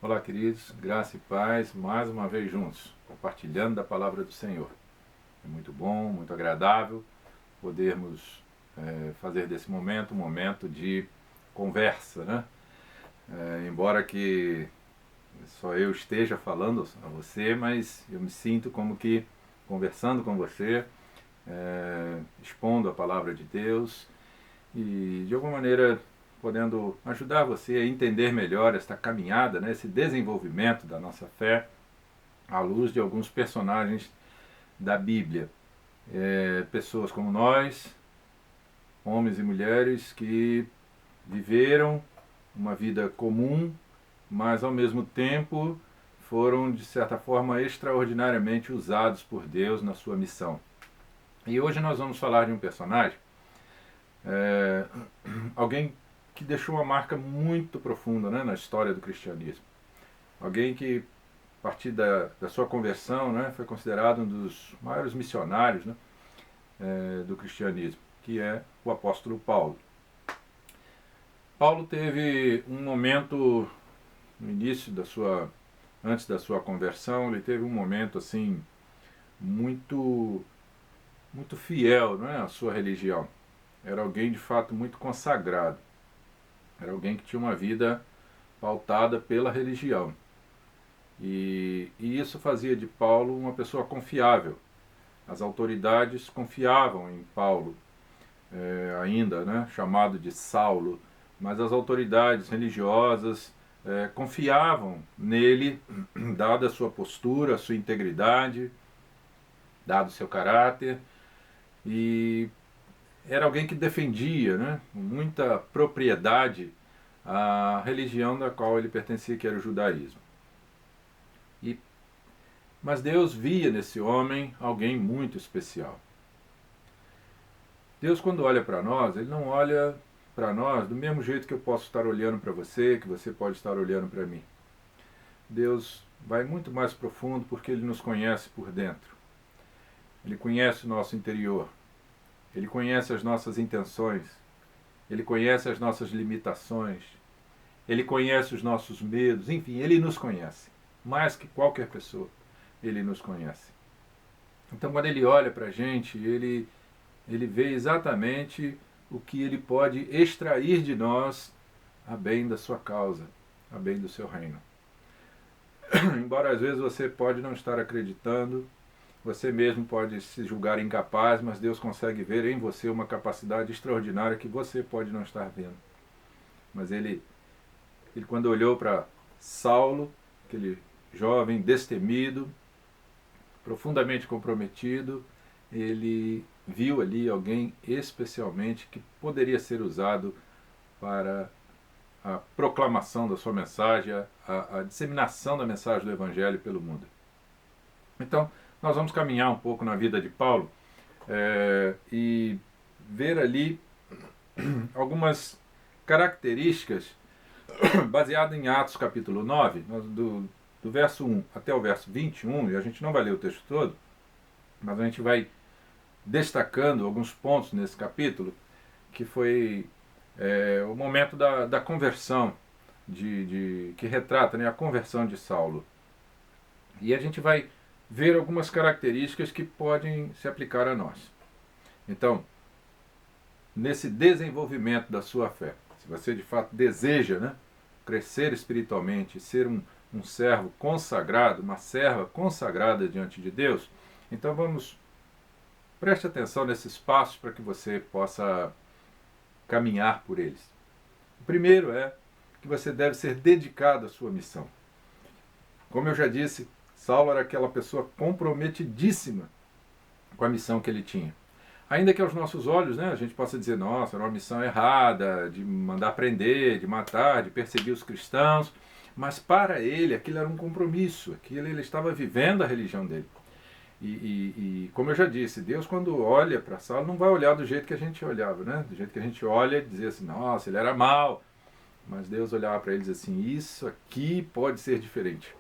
Olá, queridos, graça e paz, mais uma vez juntos, compartilhando da palavra do Senhor. É muito bom, muito agradável podermos fazer desse momento um momento de conversa, né? Embora que só eu esteja falando a você, mas eu me sinto como que conversando com você, expondo a palavra de Deus e de alguma maneira podendo ajudar você a entender melhor esta caminhada, né, esse desenvolvimento da nossa fé à luz de alguns personagens da Bíblia. Pessoas como nós, homens e mulheres que viveram uma vida comum, mas ao mesmo tempo foram de certa forma extraordinariamente usados por Deus na sua missão. E hoje nós vamos falar de um personagem, é, alguém que deixou uma marca muito profunda, né, na história do cristianismo. Alguém que, a partir da sua conversão, né, foi considerado um dos maiores missionários, né, do cristianismo, que é o apóstolo Paulo. Paulo teve um momento no início antes da sua conversão, ele teve um momento assim muito muito fiel, não é, à sua religião. Era alguém de fato muito consagrado. Era alguém que tinha uma vida pautada pela religião. E isso fazia de Paulo uma pessoa confiável. As autoridades confiavam em Paulo, ainda, né, chamado de Saulo, mas as autoridades religiosas confiavam nele, dada a sua postura, a sua integridade, dado o seu caráter, e era alguém que defendia, né, com muita propriedade a religião da qual ele pertencia, que era o judaísmo. Mas Deus via nesse homem alguém muito especial. Deus, quando olha para nós, Ele não olha para nós do mesmo jeito que eu posso estar olhando para você, que você pode estar olhando para mim. Deus vai muito mais profundo porque Ele nos conhece por dentro. Ele conhece o nosso interior. Ele conhece as nossas intenções. Ele conhece as nossas limitações. Ele conhece os nossos medos. Enfim, Ele nos conhece. Mais que qualquer pessoa, Ele nos conhece. Então, quando Ele olha para a gente, Ele vê exatamente o que Ele pode extrair de nós a bem da sua causa, a bem do seu reino. Embora às vezes você pode não estar acreditando, você mesmo pode se julgar incapaz, mas Deus consegue ver em você uma capacidade extraordinária que você pode não estar vendo. Mas ele quando olhou para Saulo, aquele jovem destemido, profundamente comprometido, ele viu ali alguém especialmente que poderia ser usado para a proclamação da sua mensagem, a disseminação da mensagem do Evangelho pelo mundo. Então, nós vamos caminhar um pouco na vida de Paulo e ver ali algumas características baseadas em Atos capítulo 9, do verso 1 até o verso 21, e a gente não vai ler o texto todo, mas a gente vai destacando alguns pontos nesse capítulo, que foi o momento da conversão, que retrata, né, a conversão de Saulo. E a gente vai ver algumas características que podem se aplicar a nós. Então, nesse desenvolvimento da sua fé, se você de fato deseja, né, crescer espiritualmente, ser um servo consagrado, uma serva consagrada diante de Deus, então preste atenção nesses passos para que você possa caminhar por eles. O primeiro é que você deve ser dedicado à sua missão. Como eu já disse, Saulo era aquela pessoa comprometidíssima com a missão que ele tinha. Ainda que aos nossos olhos, né, a gente possa dizer, nossa, era uma missão errada, de mandar prender, de matar, de perseguir os cristãos, mas para ele aquilo era um compromisso, aquilo ele estava vivendo a religião dele. E como eu já disse, Deus quando olha para Saulo não vai olhar do jeito que a gente olhava, né? Do jeito que a gente olha e dizer assim, nossa, ele era mau. Mas Deus olhava para ele e dizia assim, isso aqui pode ser diferente.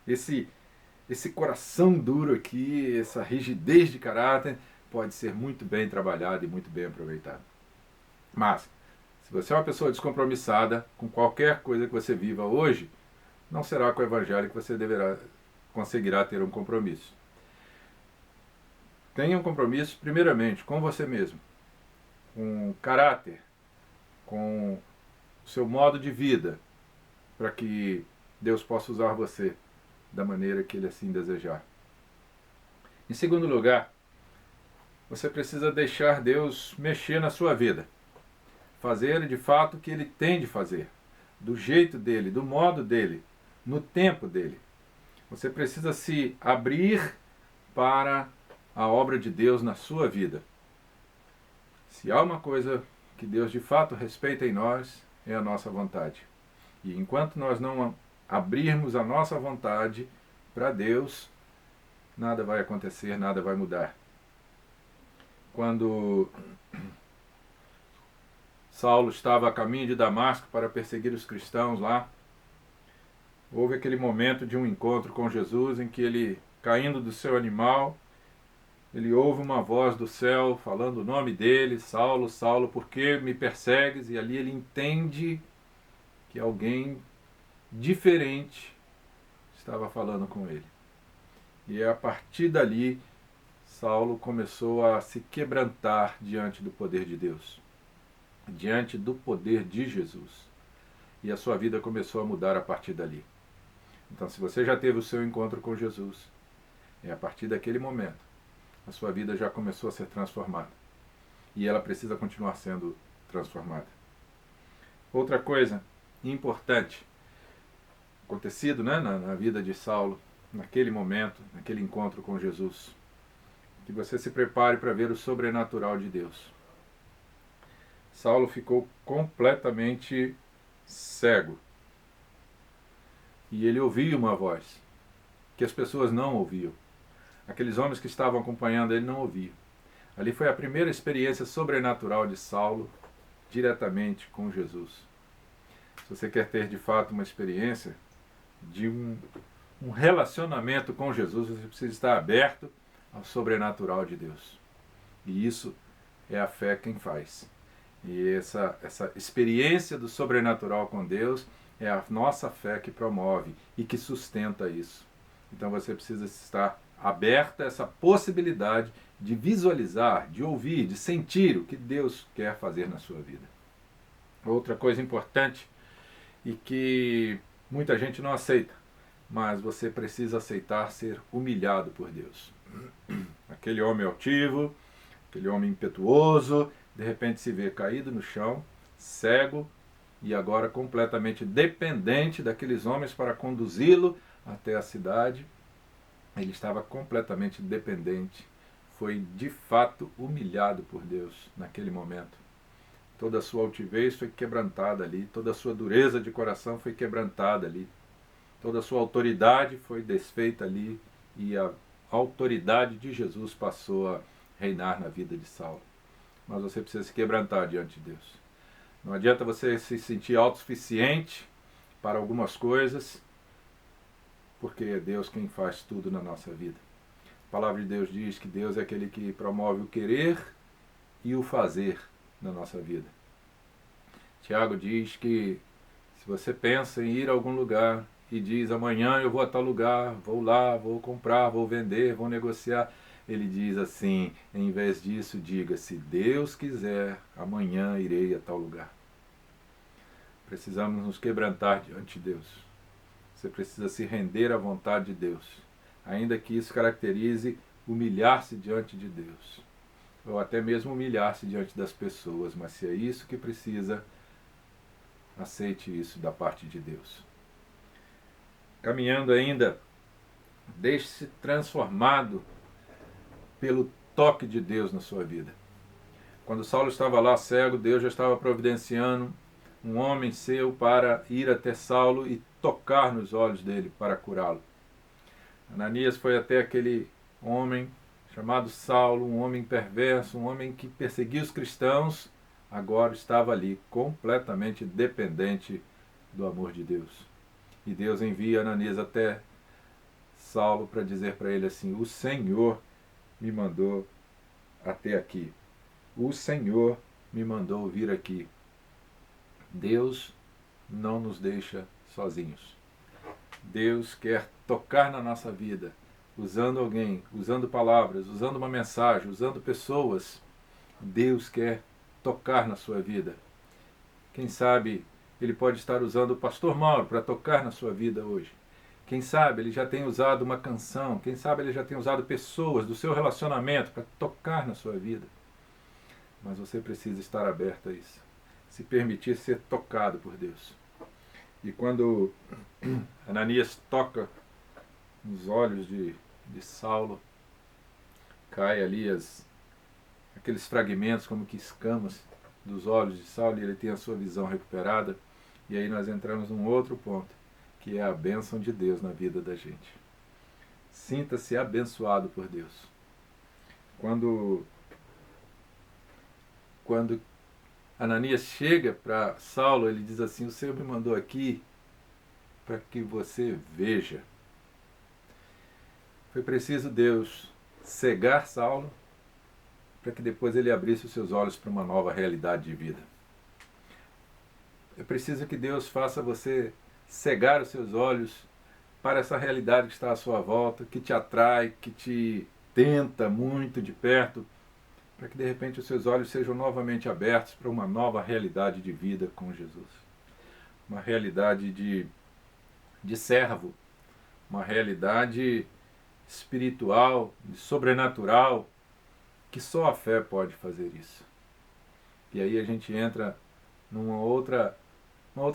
Esse coração duro aqui, essa rigidez de caráter, pode ser muito bem trabalhado e muito bem aproveitado. Mas, se você é uma pessoa descompromissada com qualquer coisa que você viva hoje, não será com o Evangelho que você conseguirá ter um compromisso. Tenha um compromisso, primeiramente, com você mesmo, com o caráter, com o seu modo de vida, para que Deus possa usar você da maneira que Ele assim desejar. Em segundo lugar, você precisa deixar Deus mexer na sua vida. Fazer de fato o que Ele tem de fazer. Do jeito dele, do modo dele, no tempo dele. Você precisa se abrir para a obra de Deus na sua vida. Se há uma coisa que Deus de fato respeita em nós, é a nossa vontade. E enquanto nós não abrirmos a nossa vontade para Deus, nada vai acontecer, nada vai mudar. Quando Saulo estava a caminho de Damasco para perseguir os cristãos lá, houve aquele momento de um encontro com Jesus em que ele, caindo do seu animal, ele ouve uma voz do céu falando o nome dele: Saulo, Saulo, por que me persegues? E ali ele entende que alguém diferente estava falando com ele. E a partir dali, Saulo começou a se quebrantar diante do poder de Deus, diante do poder de Jesus. E a sua vida começou a mudar a partir dali. Então, se você já teve o seu encontro com Jesus, é a partir daquele momento a sua vida já começou a ser transformada. E ela precisa continuar sendo transformada. Outra coisa importante acontecido, né, na vida de Saulo, naquele momento, naquele encontro com Jesus, que você se prepare para ver o sobrenatural de Deus. Saulo ficou completamente cego. E ele ouvia uma voz que as pessoas não ouviam. Aqueles homens que estavam acompanhando ele não ouviam. Ali foi a primeira experiência sobrenatural de Saulo diretamente com Jesus. Se você quer ter de fato uma experiência de um relacionamento com Jesus, você precisa estar aberto ao sobrenatural de Deus. E isso é a fé quem faz. E essa experiência do sobrenatural com Deus é a nossa fé que promove e que sustenta isso. Então você precisa estar aberta a essa possibilidade de visualizar, de ouvir, de sentir o que Deus quer fazer na sua vida. Outra coisa importante e que muita gente não aceita, mas você precisa aceitar ser humilhado por Deus. Aquele homem altivo, aquele homem impetuoso, de repente se vê caído no chão, cego e agora completamente dependente daqueles homens para conduzi-lo até a cidade. Ele estava completamente dependente, foi de fato humilhado por Deus naquele momento. Toda a sua altivez foi quebrantada ali, toda a sua dureza de coração foi quebrantada ali, toda a sua autoridade foi desfeita ali e a autoridade de Jesus passou a reinar na vida de Saulo. Mas você precisa se quebrantar diante de Deus. Não adianta você se sentir autossuficiente para algumas coisas, porque é Deus quem faz tudo na nossa vida. A palavra de Deus diz que Deus é aquele que promove o querer e o fazer na nossa vida. Tiago diz que se você pensa em ir a algum lugar e diz amanhã eu vou a tal lugar, vou lá, vou comprar, vou vender, vou negociar, ele diz assim, em vez disso diga, se Deus quiser, amanhã irei a tal lugar. Precisamos nos quebrantar diante de Deus. Você precisa se render à vontade de Deus, ainda que isso caracterize humilhar-se diante de Deus, ou até mesmo humilhar-se diante das pessoas, mas se é isso que precisa, aceite isso da parte de Deus. Caminhando ainda, deixe-se transformado pelo toque de Deus na sua vida. Quando Saulo estava lá cego, Deus já estava providenciando um homem seu para ir até Saulo e tocar nos olhos dele para curá-lo. Ananias foi até aquele homem chamado Saulo, um homem perverso, um homem que perseguia os cristãos, agora estava ali completamente dependente do amor de Deus. E Deus envia Ananias até Saulo para dizer para ele assim: o Senhor me mandou até aqui. O Senhor me mandou vir aqui. Deus não nos deixa sozinhos. Deus quer tocar na nossa vida, usando alguém, usando palavras, usando uma mensagem, usando pessoas. Deus quer tocar na sua vida. Quem sabe Ele pode estar usando o pastor Mauro para tocar na sua vida hoje. Quem sabe Ele já tem usado uma canção, quem sabe Ele já tem usado pessoas do seu relacionamento para tocar na sua vida. Mas você precisa estar aberto a isso, se permitir ser tocado por Deus. E quando Ananias toca nos olhos de Saulo, cai ali aqueles fragmentos como que escamas dos olhos de Saulo, e ele tem a sua visão recuperada. E aí nós entramos num outro ponto, que é a bênção de Deus na vida da gente. Sinta-se abençoado por Deus. Quando Ananias chega para Saulo, ele diz assim: o Senhor me mandou aqui para que você veja. Foi preciso Deus cegar Saulo para que depois ele abrisse os seus olhos para uma nova realidade de vida. É preciso que Deus faça você cegar os seus olhos para essa realidade que está à sua volta, que te atrai, que te tenta muito de perto, para que de repente os seus olhos sejam novamente abertos para uma nova realidade de vida com Jesus. Uma realidade de servo, uma realidade espiritual, sobrenatural, que só a fé pode fazer isso. E aí a gente entra numa outra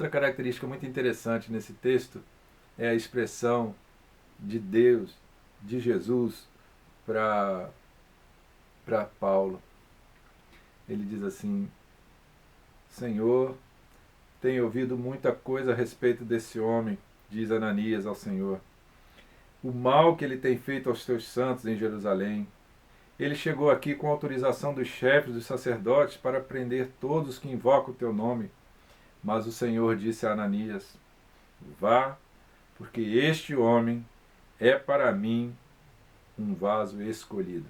característica muito interessante nesse texto, é a expressão de Deus, de Jesus, para Paulo. Ele diz assim: Senhor, tenho ouvido muita coisa a respeito desse homem, diz Ananias ao Senhor. O mal que ele tem feito aos teus santos em Jerusalém. Ele chegou aqui com autorização dos chefes dos sacerdotes para prender todos que invocam o teu nome. Mas o Senhor disse a Ananias: vá, porque este homem é para mim um vaso escolhido.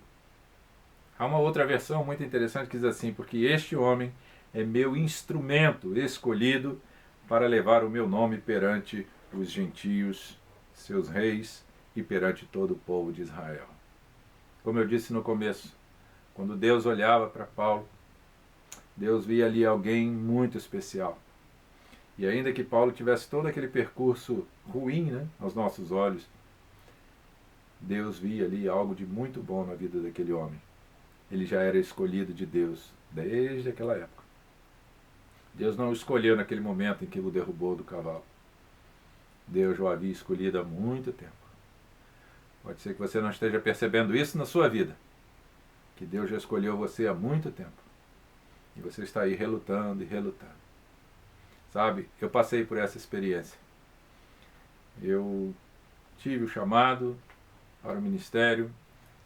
Há uma outra versão muito interessante que diz assim: porque este homem é meu instrumento escolhido para levar o meu nome perante os gentios, seus reis, e perante todo o povo de Israel. Como eu disse no começo, quando Deus olhava para Paulo, Deus via ali alguém muito especial. E ainda que Paulo tivesse todo aquele percurso ruim, né, aos nossos olhos, Deus via ali algo de muito bom na vida daquele homem. Ele já era escolhido de Deus desde aquela época. Deus não o escolheu naquele momento em que o derrubou do cavalo. Deus o havia escolhido há muito tempo. Pode ser que você não esteja percebendo isso na sua vida, que Deus já escolheu você há muito tempo. E você está aí relutando e relutando. Sabe, eu passei por essa experiência. Eu tive o chamado para o ministério,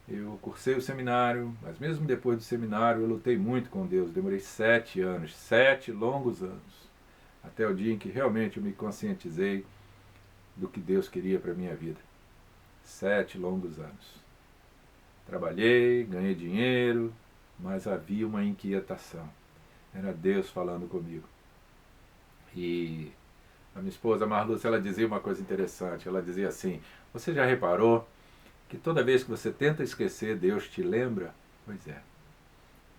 eu cursei o seminário, mas mesmo depois do seminário eu lutei muito com Deus. Demorei 7 anos, 7 longos anos, até o dia em que realmente eu me conscientizei do que Deus queria para a minha vida. 7 longos anos. Trabalhei, ganhei dinheiro, mas havia uma inquietação. Era Deus falando comigo. E a minha esposa Marluce, ela dizia uma coisa interessante. Ela dizia assim: você já reparou que toda vez que você tenta esquecer, Deus te lembra? Pois é,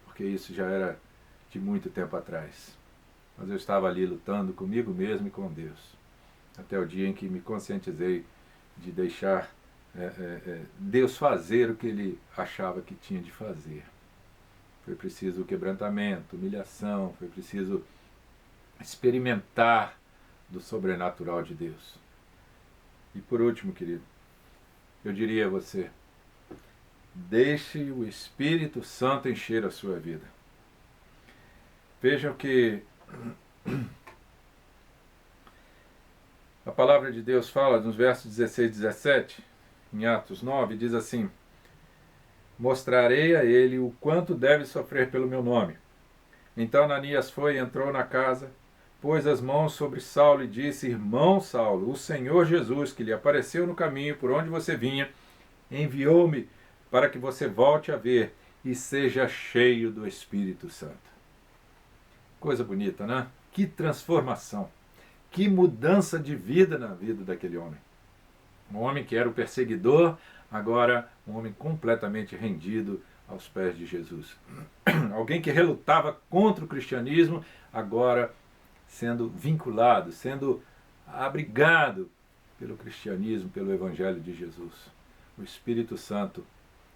porque isso já era de muito tempo atrás. Mas eu estava ali lutando comigo mesmo e com Deus, até o dia em que me conscientizei de deixar Deus fazer o que Ele achava que tinha de fazer. Foi preciso quebrantamento, humilhação, foi preciso experimentar do sobrenatural de Deus. E por último, querido, eu diria a você: deixe o Espírito Santo encher a sua vida. Vejam que a palavra de Deus fala nos versos 16 e 17, em Atos 9, diz assim: mostrarei a ele o quanto deve sofrer pelo meu nome. Então Ananias foi e entrou na casa, pôs as mãos sobre Saulo e disse: irmão Saulo, o Senhor Jesus, que lhe apareceu no caminho por onde você vinha, enviou-me para que você volte a ver e seja cheio do Espírito Santo. Coisa bonita, né? Que transformação, que mudança de vida na vida daquele homem. Um homem que era o perseguidor, agora um homem completamente rendido aos pés de Jesus. Alguém que relutava contra o cristianismo, agora sendo vinculado, sendo abrigado pelo cristianismo, pelo Evangelho de Jesus. O Espírito Santo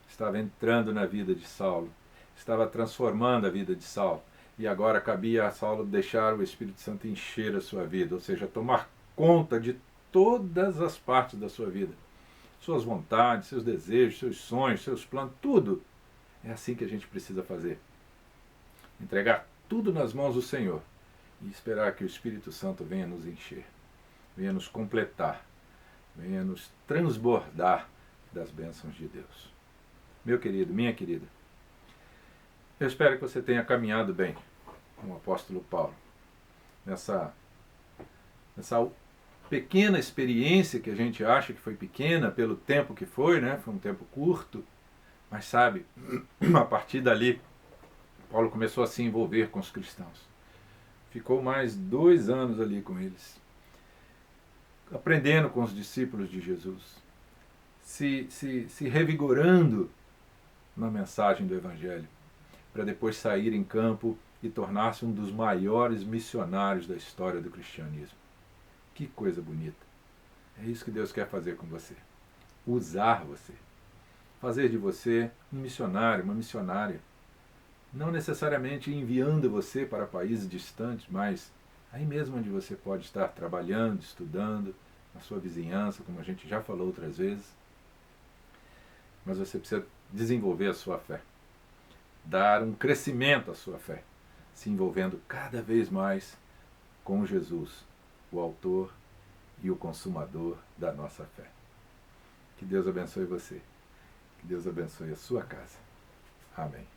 estava entrando na vida de Saulo, estava transformando a vida de Saulo. E agora cabia a Saulo deixar o Espírito Santo encher a sua vida, ou seja, tomar conta de todas as partes da sua vida. Suas vontades, seus desejos, seus sonhos, seus planos, tudo. É assim que a gente precisa fazer. Entregar tudo nas mãos do Senhor e esperar que o Espírito Santo venha nos encher, venha nos completar, venha nos transbordar das bênçãos de Deus. Meu querido, minha querida, eu espero que você tenha caminhado bem com o apóstolo Paulo, nessa pequena experiência que a gente acha que foi pequena pelo tempo que foi, né? Foi um tempo curto, mas sabe, a partir dali, Paulo começou a se envolver com os cristãos. Ficou mais 2 anos ali com eles, aprendendo com os discípulos de Jesus, se revigorando na mensagem do Evangelho, para depois sair em campo e tornar-se um dos maiores missionários da história do cristianismo. Que coisa bonita! É isso que Deus quer fazer com você. Usar você. Fazer de você um missionário, uma missionária. Não necessariamente enviando você para países distantes, mas aí mesmo onde você pode estar trabalhando, estudando, na sua vizinhança, como a gente já falou outras vezes. Mas você precisa desenvolver a sua fé. Dar um crescimento à sua fé. Se envolvendo cada vez mais com Jesus, o autor e o consumador da nossa fé. Que Deus abençoe você. Que Deus abençoe a sua casa. Amém.